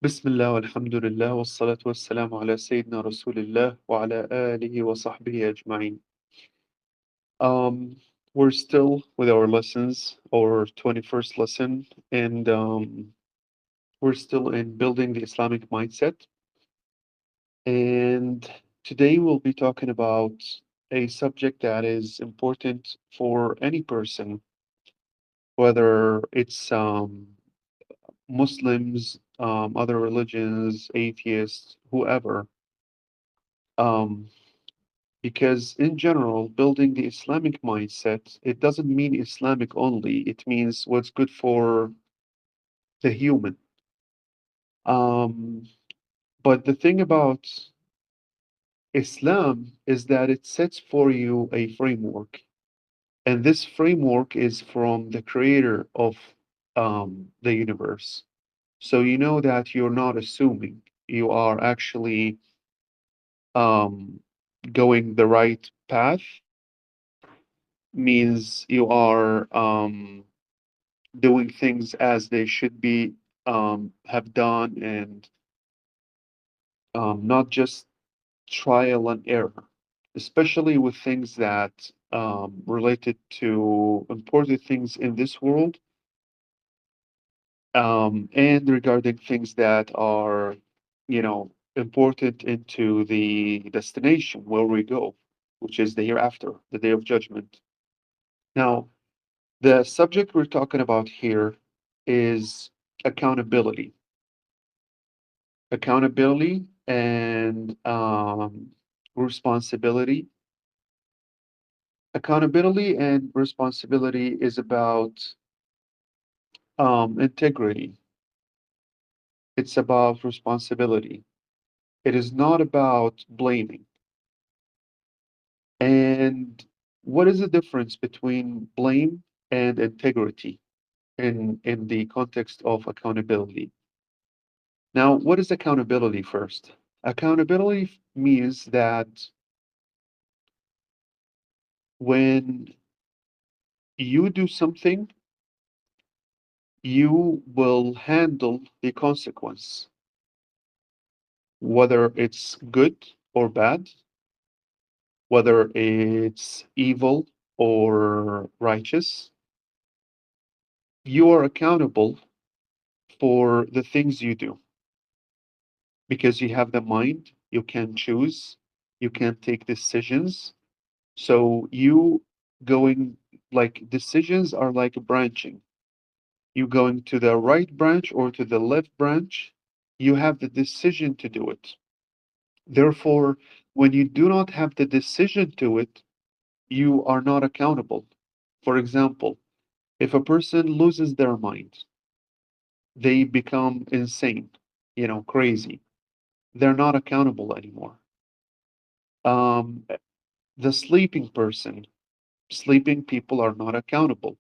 بسم الله والحمد لله والصلاة والسلام على سيدنا رسول الله وعلى آله وصحبه أجمعين. Um, we're still with our lessons, our 21st lesson, and we're still in building the Islamic mindset. And today we'll be talking about a subject that is important for any person, whether it's Muslims, other religions, atheists, whoever. Um, Because in general, building the Islamic mindset, it doesn't mean Islamic only. It means what's good for the human. Um, but the thing about Islam is that it sets for you a framework. And this framework is from the creator of the universe. So you know that you're not assuming, you are actually um, going the right path, means you are doing things as they should be have done, and not just trial and error, especially with things that related to important things in this world, and regarding things that are, important into the destination where we go, which is the hereafter, the day of judgment. Now, the subject we're talking about here is accountability. Accountability and responsibility. Accountability and responsibility is about integrity. It's about responsibility. It is not about blaming. And what is the difference between blame and integrity in the context of accountability? Now, what is accountability first? Accountability means that when you do something, you will handle the consequence, whether it's good or bad, whether it's evil or righteous. You are accountable for the things you do because you have the mind, you can choose, you can take decisions. So you going like decisions are like branching. You going to the right branch or to the left branch, you have the decision to do it. Therefore, when you do not have the decision to it, you are not accountable. For example, if a person loses their mind, they become insane, crazy. They're not accountable anymore. Um, the sleeping person, sleeping people are not accountable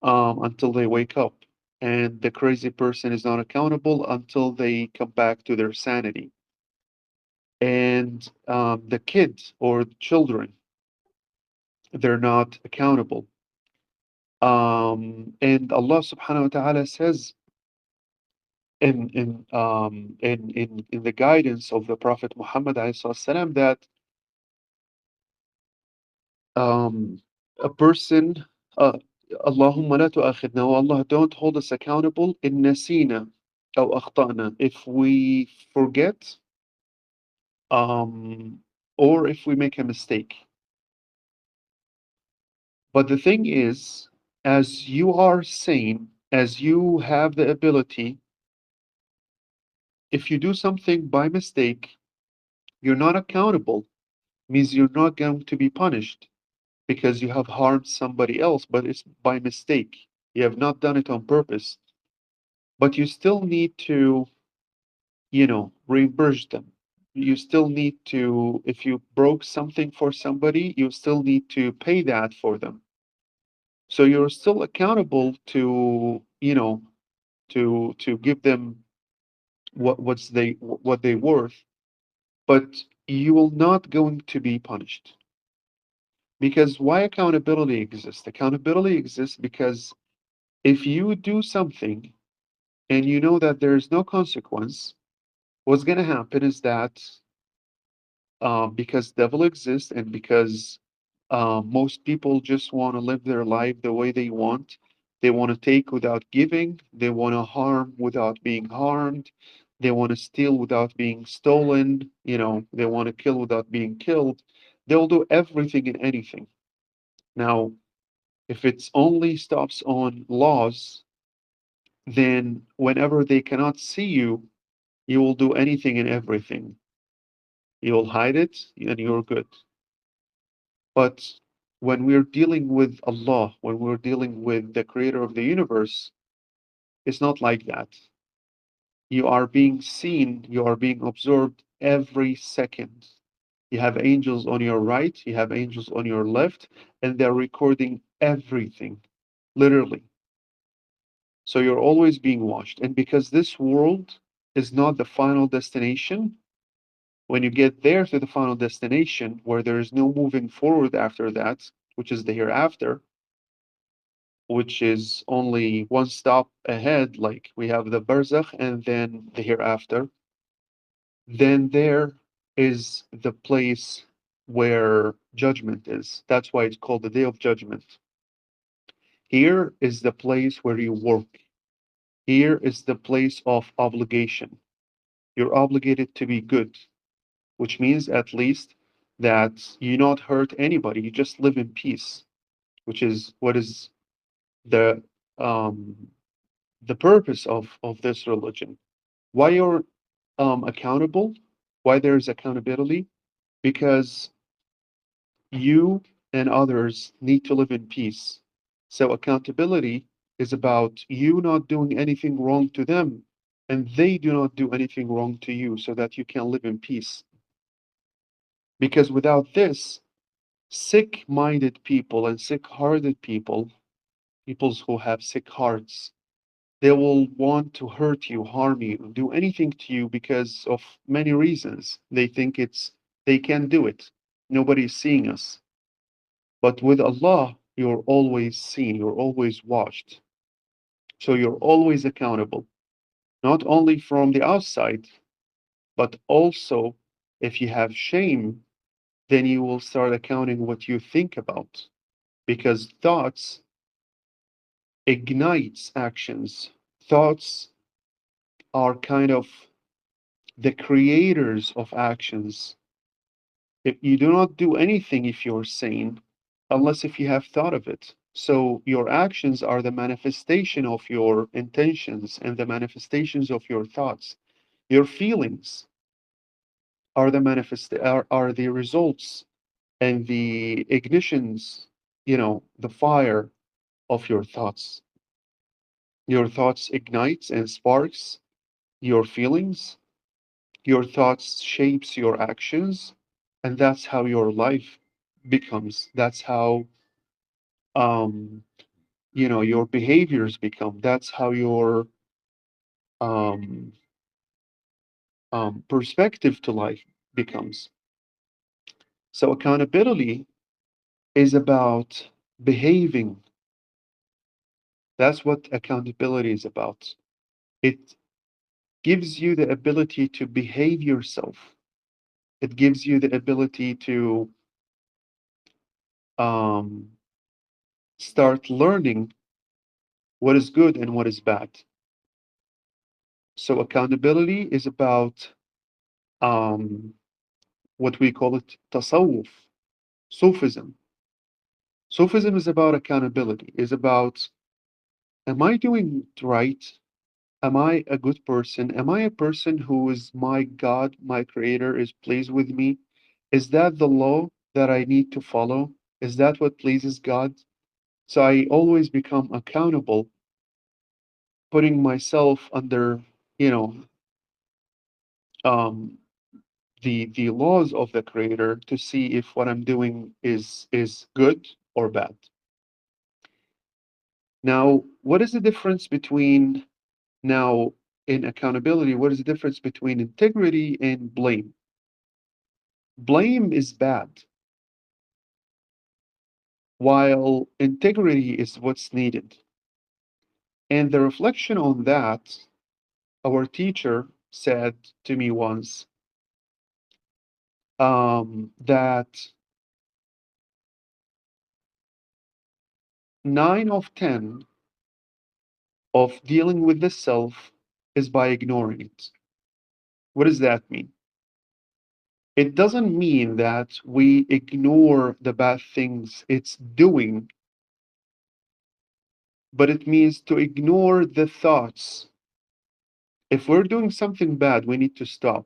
until they wake up. And the crazy person is not accountable until they come back to their sanity. And the kids or children, they're not accountable. And Allah subhanahu wa ta'ala says in the guidance of the Prophet Muhammad alayhi salam that um, a person, Allahumma la tu'akhidna, oh Allah, don't hold us accountable in nasina aw akhtana, if we forget um, or if we make a mistake. But the thing is, as you are sane, as you have the ability, if you do something by mistake, you're not accountable, means you're not going to be punished because you have harmed somebody else, but it's by mistake. You have not done it on purpose. But you still need to, reimburse them. You still need to, if you broke something for somebody, you still need to pay that for them. So you're still accountable to, to give them what they worth, but you will not going to be punished. Because why accountability exists? Accountability exists because if you do something and you know that there's no consequence, what's going to happen is that because devil exists and because most people just want to live their life the way they want. They want to take without giving. They want to harm without being harmed. They want to steal without being stolen. They want to kill without being killed. They'll do everything and anything. Now, if it's only stops on laws, then whenever they cannot see you, you will do anything and everything. You'll hide it and you're good. But when we're dealing with Allah, when we're dealing with the creator of the universe, it's not like that. You are being seen, you are being observed every second. You have angels on your right, you have angels on your left, and they're recording everything, literally. So you're always being watched. And because this world is not the final destination, when you get there to the final destination, where there is no moving forward after that, which is the hereafter, which is only one stop ahead, like we have the barzakh and then the hereafter, then there is the place where judgment is. That's why it's called the day of judgment. Here is the place where you work. Here is the place of obligation. You're obligated to be good, which means at least that you not hurt anybody. You just live in peace, which is what is the um, the purpose of this religion. Why you're accountable? Why there's accountability? Because you and others need to live in peace. So accountability is about you not doing anything wrong to them, and they do not do anything wrong to you, so that you can live in peace. Because without this, sick-minded people and sick-hearted people, people who have sick hearts, they will want to hurt you, harm you, do anything to you because of many reasons. They think they can do it. Nobody's seeing us. But with Allah, you're always seen, you're always watched. So you're always accountable, not only from the outside, but also if you have shame, then you will start accounting what you think about. Because thoughts ignites actions. Thoughts are kind of the creators of actions. If you do not do anything if you're sane, unless if you have thought of it. So your actions are the manifestation of your intentions and the manifestations of your thoughts. Your feelings are the results and the ignitions, the fire of your thoughts. Your thoughts ignites and sparks your feelings. Your thoughts shapes your actions, and that's how your life becomes. That's how um, your behaviors become. That's how your um, perspective to life becomes. So accountability is about behaving. That's what accountability is about. It gives you the ability to behave yourself. It gives you the ability to um, start learning what is good and what is bad. So accountability is about um, what we call it tasawwuf, Sufism. Sufism is about accountability, is about, am I doing it right? Am I a good person? Am I a person who is my God, my creator is pleased with me? Is that the law that I need to follow? Is that what pleases God? So I always become accountable, putting myself under, you know, um, the laws of the creator to see if what I'm doing is good or bad. Now, what is the difference between now in accountability? What is the difference between integrity and blame? Blame is bad, while integrity is what's needed. And the reflection on that our teacher said to me once that 9 of 10 of dealing with the self is by ignoring it. What does that mean? It doesn't mean that we ignore the bad things it's doing, but it means to ignore the thoughts. If we're doing something bad, we need to stop.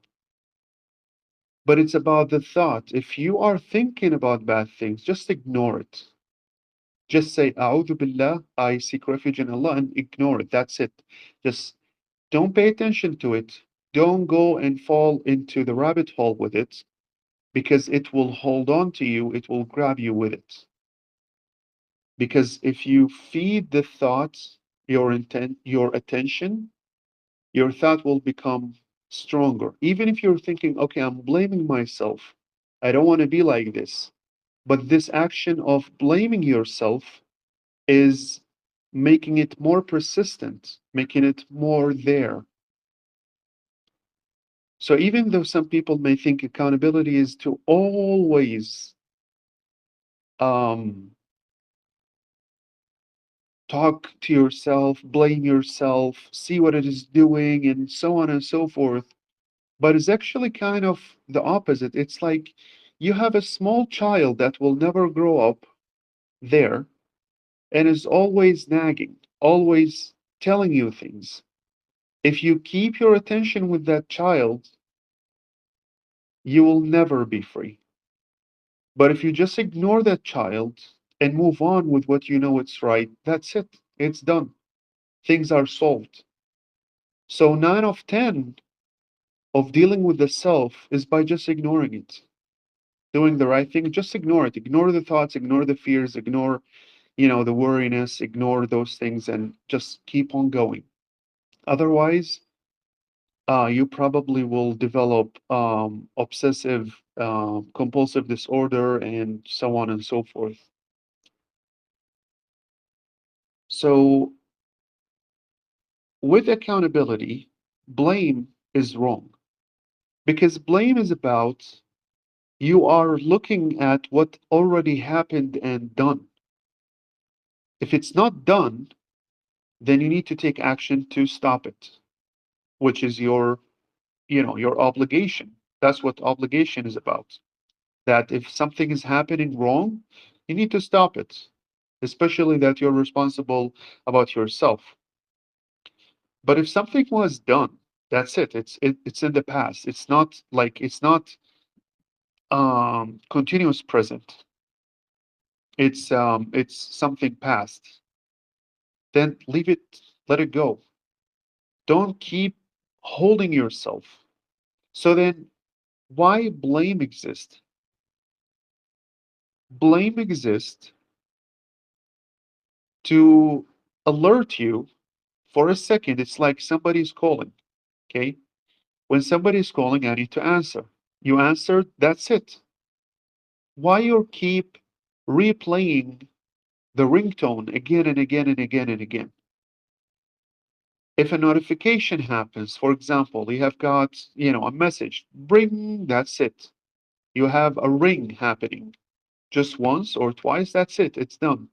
But it's about the thought. If you are thinking about bad things, just ignore it. Just say, A'udhu Billah, I seek refuge in Allah, and ignore it. That's it. Just don't pay attention to it. Don't go and fall into the rabbit hole with it because it will hold on to you, it will grab you with it. Because if you feed the thought your attention, your thought will become stronger. Even if you're thinking, okay, I'm blaming myself, I don't want to be like this. But this action of blaming yourself is making it more persistent, making it more there. So even though some people may think accountability is to always um, talk to yourself, blame yourself, see what it is doing, and so on and so forth, but it's actually kind of the opposite. It's like you have a small child that will never grow up there and is always nagging, always telling you things. If you keep your attention with that child, you will never be free. But if you just ignore that child and move on with what you know it's right, that's it. It's done. Things are solved. So 9 of 10 of dealing with the self is by just ignoring it, doing the right thing. Just ignore it. Ignore the thoughts, ignore the fears, ignore, the worriness, ignore those things and just keep on going. Otherwise, you probably will develop obsessive compulsive disorder and so on and so forth. So, with accountability, blame is wrong because blame is about you are looking at what already happened and done. If it's not done, then you need to take action to stop it, which is your obligation. That's what obligation is about. That if something is happening wrong, you need to stop it, especially that you're responsible about yourself. But if something was done, that's it. It's in the past. It's not continuous present. It's something past. Then leave it, let it go. Don't keep holding yourself. So then why blame exists? Blame exists to alert you for a second. It's like somebody's calling. Okay. When somebody's calling, I need to answer. You answered, that's it. Why you keep replaying the ringtone again and again and again and again? If a notification happens, for example, you have got, a message, ring, that's it. You have a ring happening just once or twice, that's it, it's done.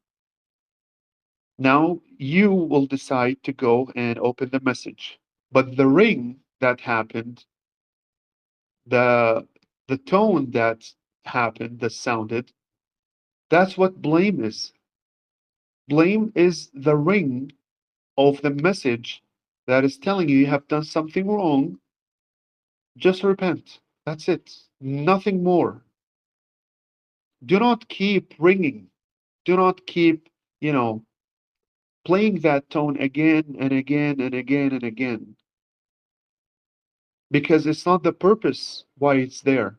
Now you will decide to go and open the message. But the ring that happened, the the tone that happened, that sounded, that's what blame is. Blame is the ring of the message that is telling you you have done something wrong. Just repent. That's it. Nothing more. Do not keep ringing. Do not keep, you know, playing that tone again and again and again and again. Because it's not the purpose why it's there.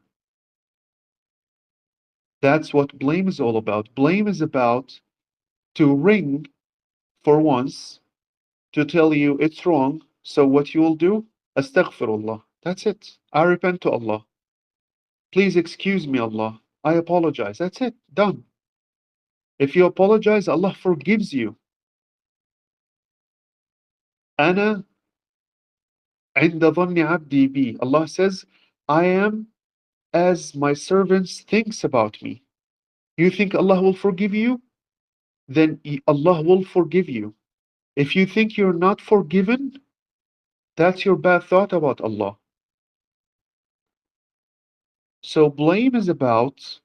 That's what blame is all about. Blame is about to ring for once to tell you it's wrong. So what you will do? Astaghfirullah. That's it. I repent to Allah. Please excuse me, Allah. I apologize. That's it. Done. If you apologize, Allah forgives you. Ana عند ظن عبدي بي. Allah says, I am as my servants thinks about me. You think Allah will forgive you? Then Allah will forgive you. If you think you're not forgiven, that's your bad thought about Allah. So blame is about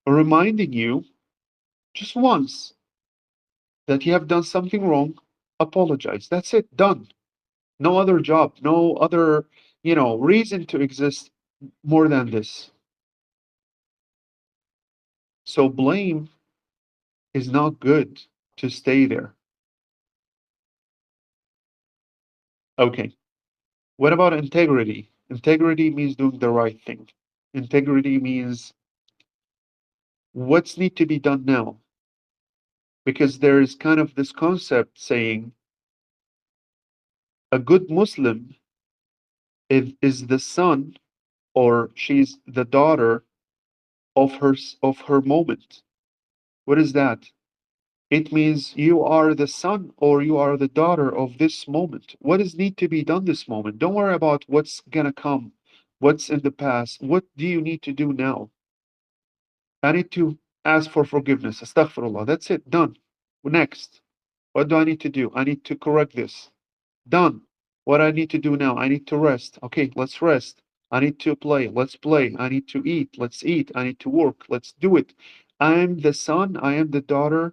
reminding you just once that you have done something wrong, apologize. That's it, done. No other job, no other, reason to exist more than this. So blame is not good to stay there. Okay. What about integrity? Integrity means doing the right thing. Integrity means what's need to be done now. Because there is kind of this concept saying a good Muslim is the son or she's the daughter of her moment. What is that? It means you are the son or you are the daughter of this moment. What is need to be done this moment? Don't worry about what's gonna come, what's in the past. What do you need to do now? I need to ask for forgiveness. Astaghfirullah. That's it. Done. Next. What do I need to do? I need to correct this. Done. What I need to do now? I need to rest. Okay, let's rest. I need to play. Let's play. I need to eat. Let's eat. I need to work. Let's do it. I am the son. I am the daughter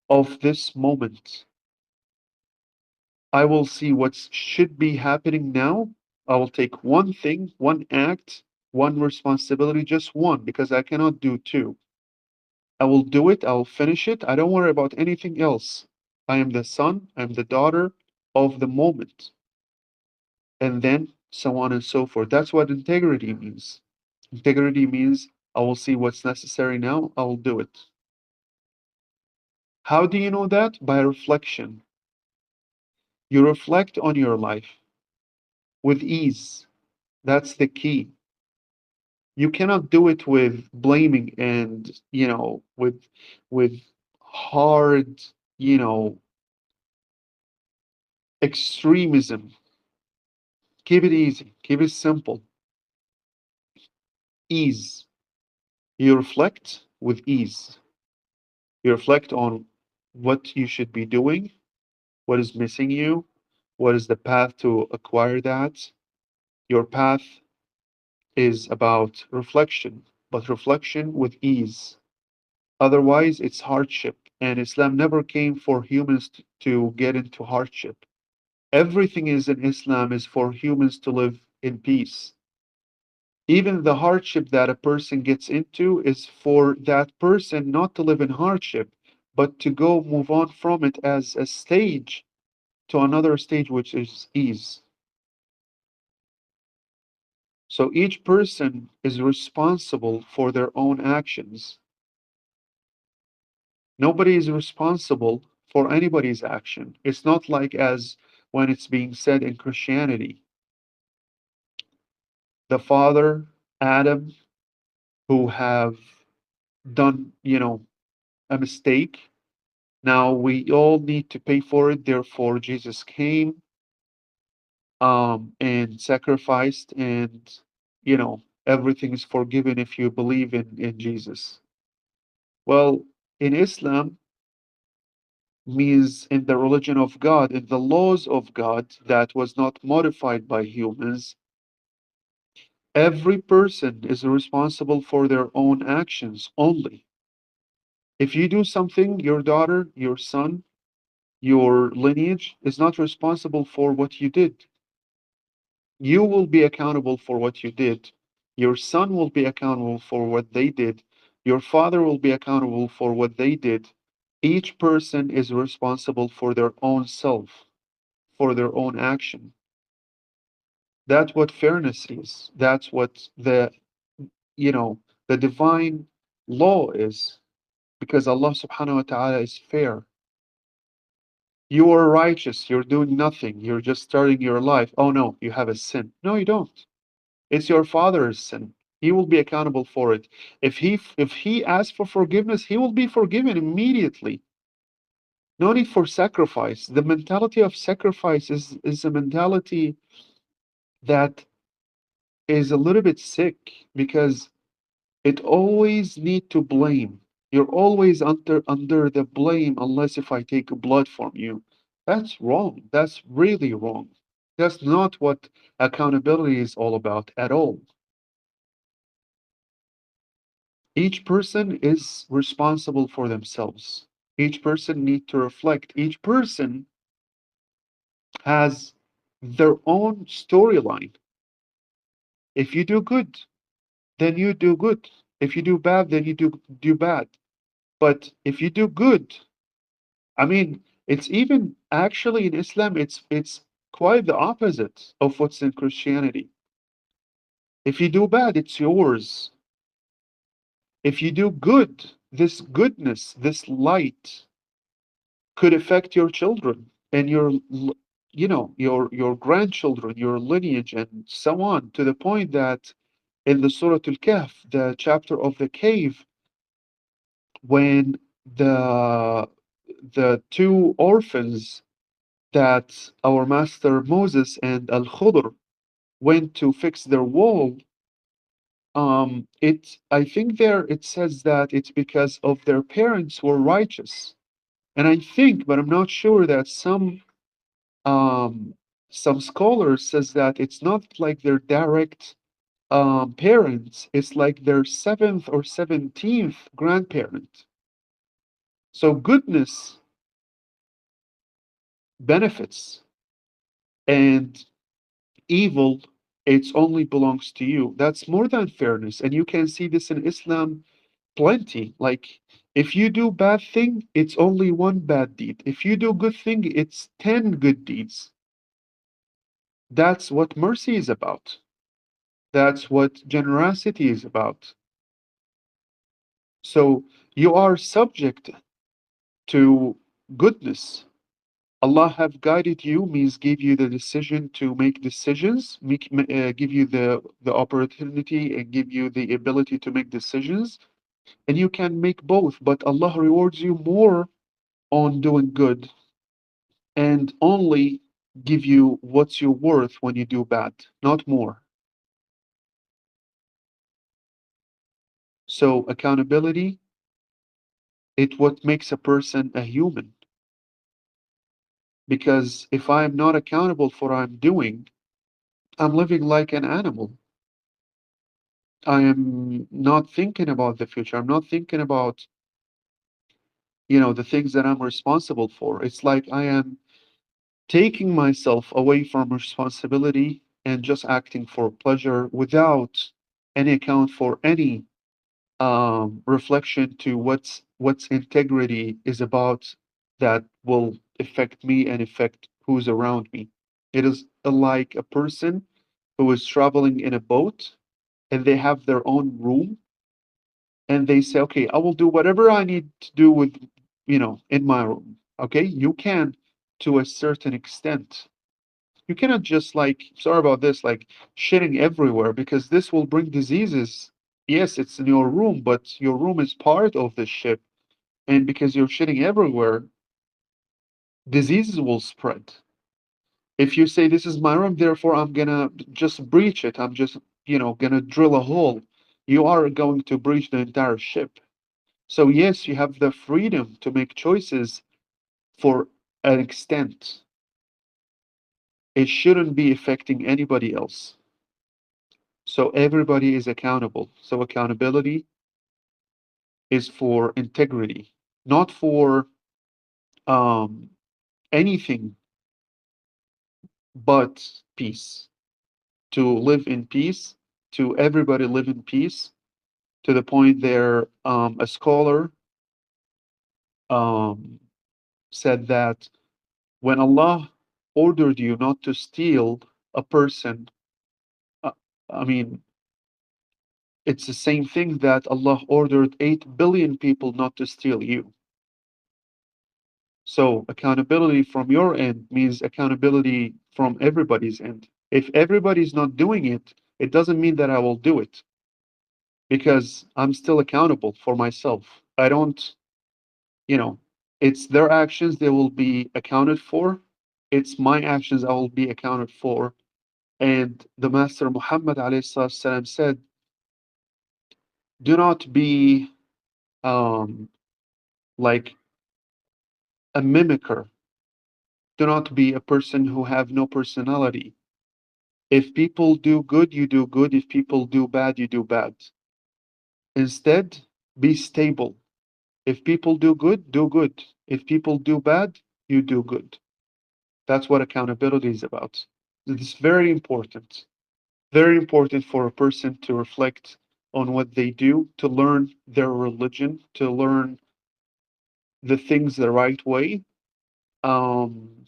of this moment. I will see what should be happening now. I will take one thing, one act, one responsibility, just one, because I cannot do two. I will do it. I will finish it. I don't worry about anything else. I am the son. I am the daughter of the moment. And then so on and so forth. That's what integrity means. Integrity means I will see what's necessary now. I will do it. How do you know that? By reflection. You reflect on your life with ease. That's the key. You cannot do it with blaming and, with hard, you know, extremism. Keep it easy. Keep it simple. Ease. You reflect with ease. You reflect on what you should be doing, what is missing you, what is the path to acquire that. Your path is about reflection, but reflection with ease. Otherwise, it's hardship. And Islam never came for humans to get into hardship. Everything is in Islam is for humans to live in peace. Even the hardship that a person gets into is for that person not to live in hardship, but to go move on from it as a stage to another stage, which is ease. So each person is responsible for their own actions. Nobody is responsible for anybody's action. It's not like as when it's being said in Christianity. The father, Adam, who have done, a mistake. Now we all need to pay for it. Therefore, Jesus came and sacrificed, and everything is forgiven if you believe in Jesus. Well, in Islam means in the religion of God, in the laws of God that was not modified by humans, every person is responsible for their own actions only. If you do something, your daughter, your son, your lineage is not responsible for what you did. You will be accountable for what you did. Your son will be accountable for what they did. Your father will be accountable for what they did. Each person is responsible for their own self, for their own action. That's what fairness is. That's what you know, the divine law is. Because Allah subhanahu wa ta'ala is fair. You are righteous. You're doing nothing. You're just starting your life. Oh no, you have a sin. No, you don't. It's your father's sin. He will be accountable for it. If he asks for forgiveness, he will be forgiven immediately. No need for sacrifice. The mentality of sacrifice is a mentality that is a little bit sick because it always need to blame. You're always under the blame unless if I take blood from you. That's wrong. That's really wrong. That's not what accountability is all about at all. Each person is responsible for themselves. Each person need to reflect. Each person has their own storyline. If you do good, then you do good. If you do bad, then you do bad. But if you do good, I mean, it's even actually in Islam, it's quite the opposite of what's in Christianity. If you do bad, it's yours. If you do good, this goodness, this light could affect your children and your grandchildren, your lineage, and so on, to the point that in the Surah Al-Kahf, the chapter of the cave, when the the two orphans that our master Moses and Al-Khudr went to fix their wall, I think there it says that it's because of their parents were righteous. And I think, but I'm not sure, that um some scholars says that it's not like their direct parents, it's like their seventh or 17th grandparent. So goodness benefits, and evil, it only belongs to you. That's more than fairness. And you can see this in Islam plenty. Like, if you do bad thing, it's only one bad deed. If you do good thing, it's 10 good deeds. That's what mercy is about. That's what generosity is about. So you are subject to goodness. Allah have guided you means give you the decision to make decisions, give you the opportunity and give you the ability to make decisions, and you can make both. But Allah rewards you more on doing good and only give you what's your worth when you do bad, not more. So accountability, it what makes a person a human. Because if I am not accountable for what I'm doing, I'm living like an animal. I am not thinking about the future. I'm not thinking about, the things that I'm responsible for. It's like I am taking myself away from responsibility and just acting for pleasure without any account for any reflection to what's integrity is about, that will affect me and affect who's around me. It is like a person who is traveling in a boat and they have their own room, and they say, okay, I will do whatever I need to do with, in my room. Okay, you can, to a certain extent. You cannot just, like, sorry about this, like shitting everywhere, because this will bring diseases. Yes, it's in your room, but your room is part of the ship. And because you're shitting everywhere, diseases will spread. If you say this is my room, therefore I'm gonna just breach it, I'm just, gonna drill a hole, you are going to breach the entire ship. So yes, you have the freedom to make choices for an extent. It shouldn't be affecting anybody else. So everybody is accountable. So accountability is for integrity, not for um, anything but peace. To live in peace, to everybody live in peace, to the point there, a scholar um, said that when Allah ordered you not to steal a person, uh, I mean, it's the same thing that Allah ordered 8 billion people not to steal you. So accountability from your end means accountability from everybody's end. If everybody's not doing it, it doesn't mean that I will do it, because I'm still accountable for myself. I don't, you know, It's their actions they will be accounted for. It's my actions I will be accounted for. And the Master Muhammad alayhi said, do not be um, like a mimicker. Do not be a person who have no personality. If people do good, you do good. If people do bad, you do bad. Instead, be stable. If people do good, do good. If people do bad, you do good. That's what accountability is about. It's very important. Very important for a person to reflect on what they do, to learn their religion, to learn the things the right way. Um,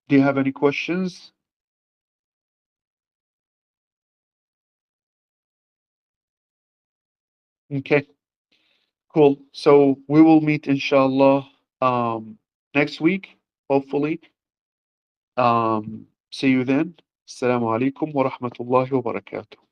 do you have any questions? Okay, cool. So we will meet inshallah next week, hopefully. See you then. Assalamu alaikum wa rahmatullahi wa barakatuh.